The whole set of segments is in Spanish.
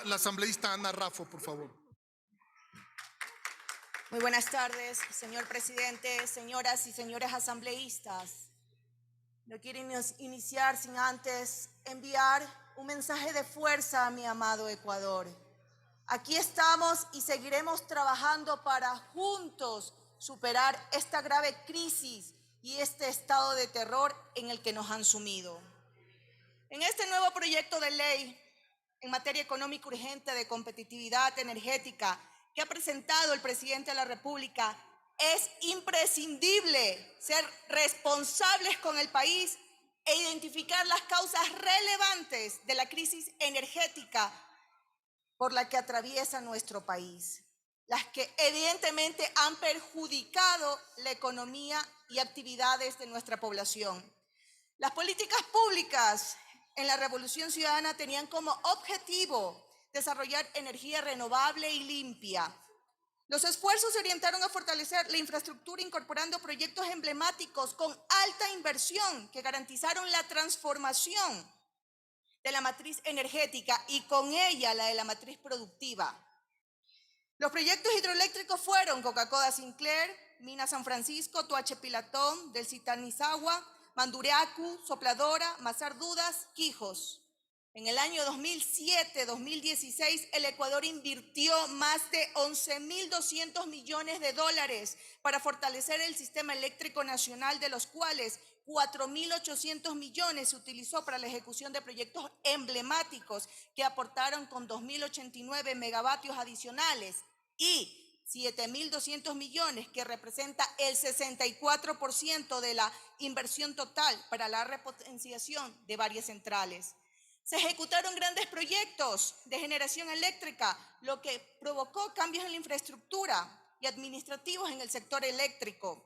la asambleísta Ana Raffo, por favor. Muy buenas tardes, señor presidente, señoras y señores asambleístas. No quiero iniciar sin antes enviar un mensaje de fuerza a mi amado Ecuador. Aquí estamos y seguiremos trabajando para juntos superar esta grave crisis y este estado de terror en el que nos han sumido. En este nuevo proyecto de ley en materia económica urgente de competitividad energética que ha presentado el presidente de la República, es imprescindible ser responsables con el país e identificar las causas relevantes de la crisis energética por la que atraviesa nuestro país, las que evidentemente han perjudicado la economía y actividades de nuestra población. Las políticas públicas en la Revolución Ciudadana tenían como objetivo desarrollar energía renovable y limpia. Los esfuerzos se orientaron a fortalecer la infraestructura incorporando proyectos emblemáticos con alta inversión que garantizaron la transformación de la matriz energética y con ella la de la matriz productiva. Los proyectos hidroeléctricos fueron Coca-Cola Sinclair, Mina San Francisco, Toache Pilatón, del Citanizagua, Mandureacu, Sopladora, Mazar Dudas, Quijos. En el año 2007-2016, el Ecuador invirtió más de 11.200 millones de dólares para fortalecer el sistema eléctrico nacional, de los cuales 4.800 millones se utilizó para la ejecución de proyectos emblemáticos que aportaron con 2.089 megavatios adicionales y 7.200 millones, que representa el 64% de la inversión total para la repotenciación de varias centrales. Se ejecutaron grandes proyectos de generación eléctrica, lo que provocó cambios en la infraestructura y administrativos en el sector eléctrico.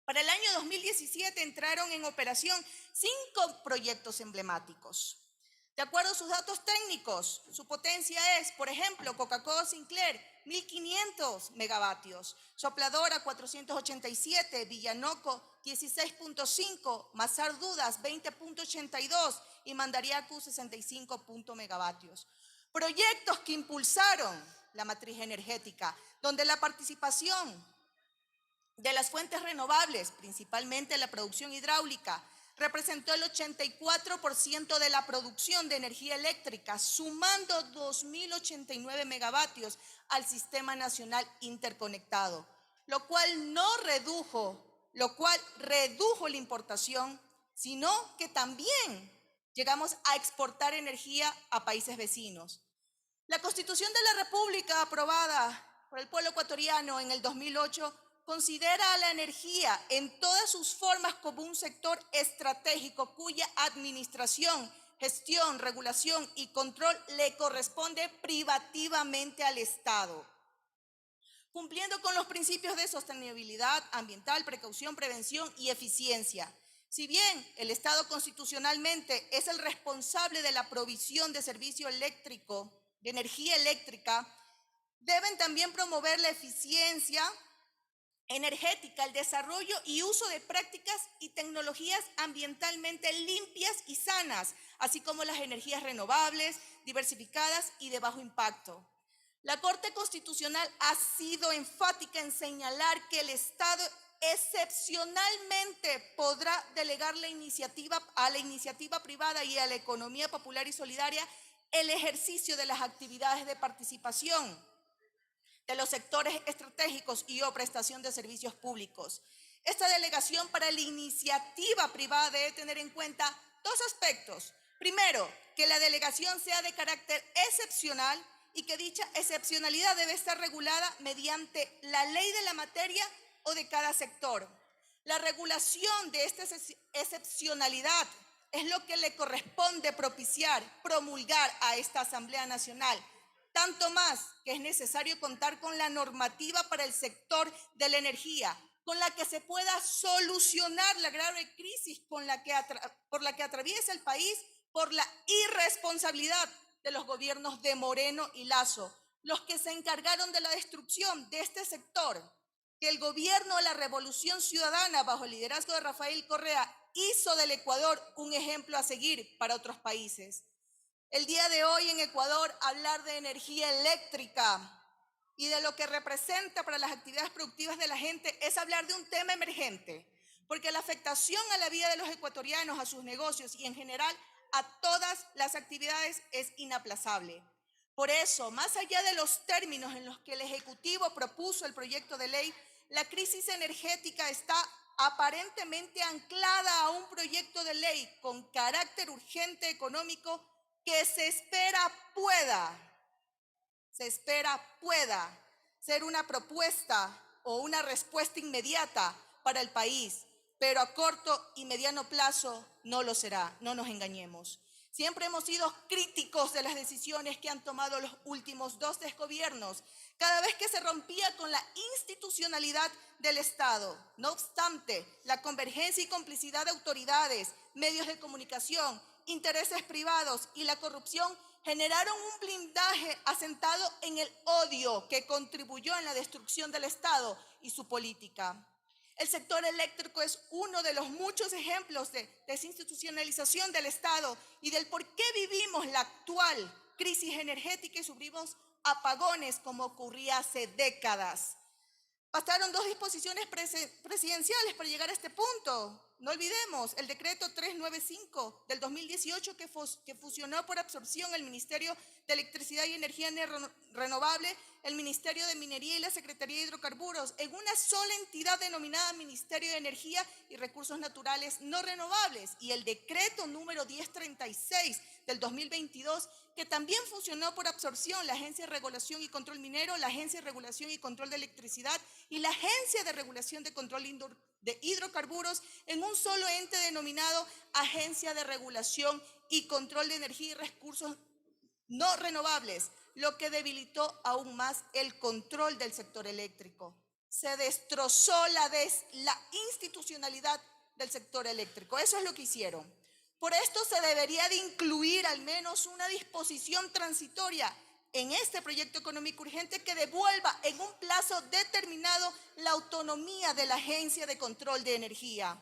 Para el año 2017 entraron en operación 5 proyectos emblemáticos. De acuerdo a sus datos técnicos, su potencia es, por ejemplo, Coca-Cola Sinclair, 1.500 megavatios, Sopladora 487, Villanoco 16.5, Mazar Dudas 20.82 y Mandariacu 65 megavatios. Proyectos que impulsaron la matriz energética, donde la participación de las fuentes renovables, principalmente la producción hidráulica, representó el 84% de la producción de energía eléctrica, sumando 2.089 megavatios al Sistema Nacional Interconectado, lo cual redujo la importación, sino que también llegamos a exportar energía a países vecinos. La Constitución de la República, aprobada por el pueblo ecuatoriano en el 2008, considera a la energía en todas sus formas como un sector estratégico cuya administración, gestión, regulación y control le corresponde privativamente al Estado, cumpliendo con los principios de sostenibilidad ambiental, precaución, prevención y eficiencia. Si bien el Estado constitucionalmente es el responsable de la provisión de servicio eléctrico, de energía eléctrica, deben también promover la eficiencia energética, el desarrollo y uso de prácticas y tecnologías ambientalmente limpias y sanas, así como las energías renovables, diversificadas y de bajo impacto. La Corte Constitucional ha sido enfática en señalar que el Estado excepcionalmente podrá delegar a la iniciativa privada y a la economía popular y solidaria el ejercicio de las actividades de participación de los sectores estratégicos y o prestación de servicios públicos. Esta delegación para la iniciativa privada debe tener en cuenta 2 aspectos. Primero, que la delegación sea de carácter excepcional y que dicha excepcionalidad debe estar regulada mediante la ley de la materia o de cada sector. La regulación de esta excepcionalidad es lo que le corresponde propiciar, promulgar a esta Asamblea Nacional, tanto más que es necesario contar con la normativa para el sector de la energía, con la que se pueda solucionar la grave crisis por la que atraviesa el país por la irresponsabilidad de los gobiernos de Moreno y Lasso, los que se encargaron de la destrucción de este sector, que el gobierno de la Revolución Ciudadana, bajo el liderazgo de Rafael Correa, hizo del Ecuador un ejemplo a seguir para otros países. El día de hoy en Ecuador hablar de energía eléctrica y de lo que representa para las actividades productivas de la gente es hablar de un tema emergente, porque la afectación a la vida de los ecuatorianos, a sus negocios y en general a todas las actividades es inaplazable. Por eso, más allá de los términos en los que el Ejecutivo propuso el proyecto de ley, la crisis energética está aparentemente anclada a un proyecto de ley con carácter urgente económico que se espera pueda ser una propuesta o una respuesta inmediata para el país, pero a corto y mediano plazo no lo será, no nos engañemos. Siempre hemos sido críticos de las decisiones que han tomado los últimos dos desgobiernos, cada vez que se rompía con la institucionalidad del Estado. No obstante, la convergencia y complicidad de autoridades, medios de comunicación, intereses privados y la corrupción generaron un blindaje asentado en el odio que contribuyó en la destrucción del Estado y su política. El sector eléctrico es uno de los muchos ejemplos de desinstitucionalización del Estado y del por qué vivimos la actual crisis energética y sufrimos apagones como ocurría hace décadas. Pasaron dos disposiciones presidenciales para llegar a este punto. No olvidemos el decreto 395 del 2018 que fusionó por absorción el Ministerio de Electricidad y Energía Renovable, el Ministerio de Minería y la Secretaría de Hidrocarburos en una sola entidad denominada Ministerio de Energía y Recursos Naturales No Renovables, y el decreto número 1036 del 2022 que también funcionó por absorción la Agencia de Regulación y Control Minero, la Agencia de Regulación y Control de Electricidad y la Agencia de Regulación de Control de Hidrocarburos en un solo ente denominado Agencia de Regulación y Control de Energía y Recursos No Renovables, lo que debilitó aún más el control del sector eléctrico. Se destrozó la institucionalidad del sector eléctrico. Eso es lo que hicieron. Por esto se debería de incluir al menos una disposición transitoria en este proyecto económico urgente que devuelva en un plazo determinado la autonomía de la Agencia de Control de Energía.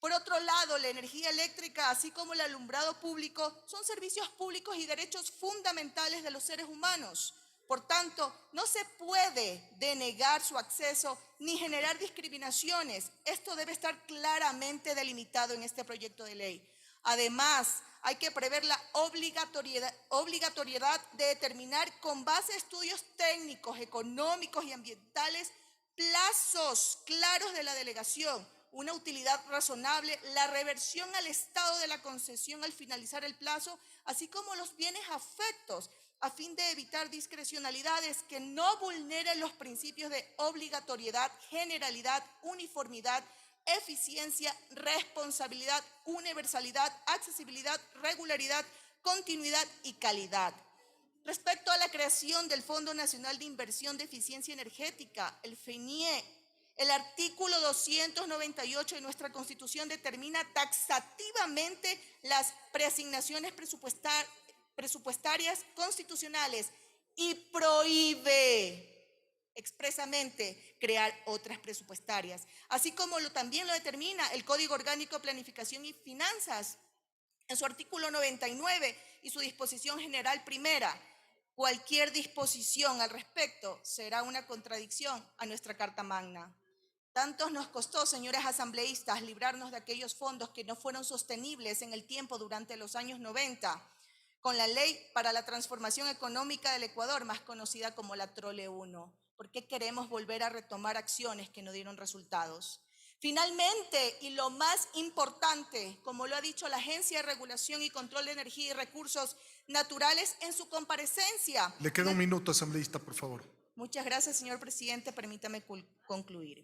Por otro lado, la energía eléctrica, así como el alumbrado público, son servicios públicos y derechos fundamentales de los seres humanos. Por tanto, no se puede denegar su acceso ni generar discriminaciones. Esto debe estar claramente delimitado en este proyecto de ley. Además, hay que prever la obligatoriedad de determinar con base a estudios técnicos, económicos y ambientales plazos claros de la delegación, una utilidad razonable, la reversión al estado de la concesión al finalizar el plazo, así como los bienes afectos, a fin de evitar discrecionalidades que no vulneren los principios de obligatoriedad, generalidad, uniformidad, eficiencia, responsabilidad, universalidad, accesibilidad, regularidad, continuidad y calidad. Respecto a la creación del Fondo Nacional de Inversión de Eficiencia Energética, el FENIE, el artículo 298 de nuestra Constitución determina taxativamente las preasignaciones presupuestarias constitucionales y prohíbe expresamente crear otras presupuestarias, así como también lo determina el Código Orgánico de Planificación y Finanzas en su artículo 99 y su disposición general primera. Cualquier disposición al respecto será una contradicción a nuestra Carta Magna. Tantos nos costó, señores asambleístas, librarnos de aquellos fondos que no fueron sostenibles en el tiempo durante los años 90, con la Ley para la Transformación Económica del Ecuador, más conocida como la Trole 1. ¿Por qué queremos volver a retomar acciones que no dieron resultados? Finalmente, y lo más importante, como lo ha dicho la Agencia de Regulación y Control de Energía y Recursos Naturales en su comparecencia. Le queda un minuto, asambleísta, por favor. Muchas gracias, señor presidente. Permítame concluir.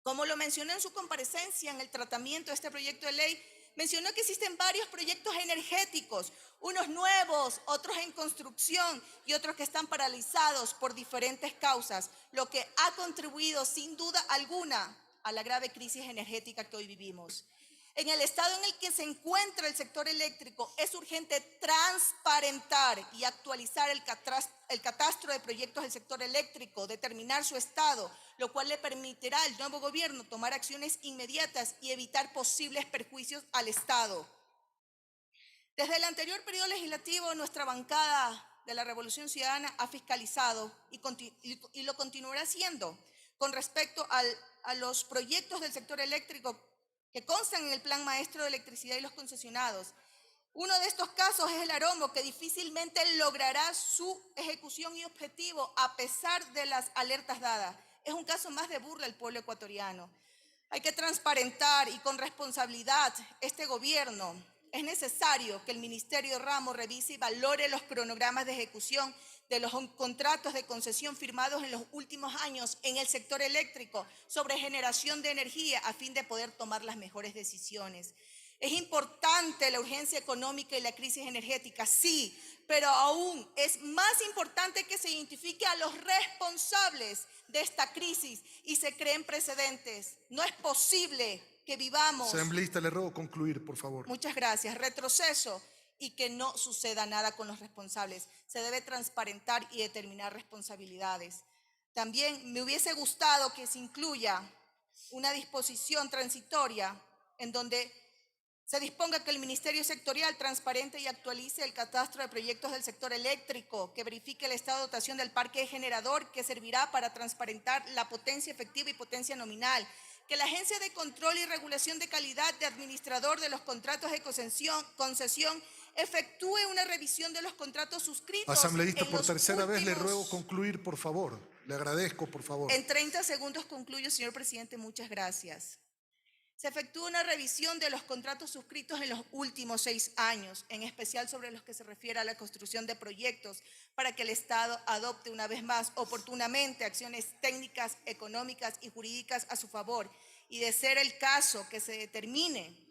Como lo mencionó en su comparecencia en el tratamiento de este proyecto de ley, mencionó que existen varios proyectos energéticos, unos nuevos, otros en construcción y otros que están paralizados por diferentes causas, lo que ha contribuido sin duda alguna a la grave crisis energética que hoy vivimos. En el estado en el que se encuentra el sector eléctrico, es urgente transparentar y actualizar el catastro de proyectos del sector eléctrico, determinar su estado, lo cual le permitirá al nuevo gobierno tomar acciones inmediatas y evitar posibles perjuicios al Estado. Desde el anterior periodo legislativo, nuestra bancada de la Revolución Ciudadana ha fiscalizado y lo continuará haciendo con respecto a los proyectos del sector eléctrico que constan en el Plan Maestro de Electricidad y los concesionados. Uno de estos casos es el Arombo, que difícilmente logrará su ejecución y objetivo a pesar de las alertas dadas. Es un caso más de burla al pueblo ecuatoriano. Hay que transparentar y con responsabilidad este gobierno. Es necesario que el Ministerio Ramos revise y valore los cronogramas de ejecución de los contratos de concesión firmados en los últimos años en el sector eléctrico sobre generación de energía a fin de poder tomar las mejores decisiones. Es importante la urgencia económica y la crisis energética, sí, pero aún es más importante que se identifique a los responsables de esta crisis y se creen precedentes. No es posible que vivamos, Asambleísta, le ruego concluir, por favor. muchas gracias, retroceso y que no suceda nada con los responsables. Se debe transparentar y determinar responsabilidades. También me hubiese gustado que se incluya una disposición transitoria en donde se disponga que el Ministerio Sectorial transparente y actualice el catastro de proyectos del sector eléctrico, que verifique el estado de dotación del parque generador que servirá para transparentar la potencia efectiva y potencia nominal, que la Agencia de Control y Regulación de Calidad de administrador de los contratos de concesión efectúe una revisión de los contratos suscritos. Asambleísta, por tercera vez le ruego concluir, por favor. Le agradezco, por favor. En 30 segundos concluyo, señor presidente, muchas gracias. Se efectúa una revisión de los contratos suscritos en los últimos 6 años, en especial sobre los que se refiere a la construcción de proyectos, para que el Estado adopte una vez más oportunamente acciones técnicas, económicas y jurídicas a su favor. Y de ser el caso que se determine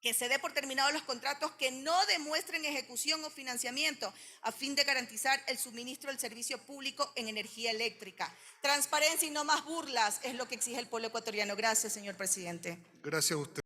que se dé por terminados los contratos que no demuestren ejecución o financiamiento a fin de garantizar el suministro del servicio público en energía eléctrica. Transparencia y no más burlas es lo que exige el pueblo ecuatoriano. Gracias, señor presidente. Gracias a usted.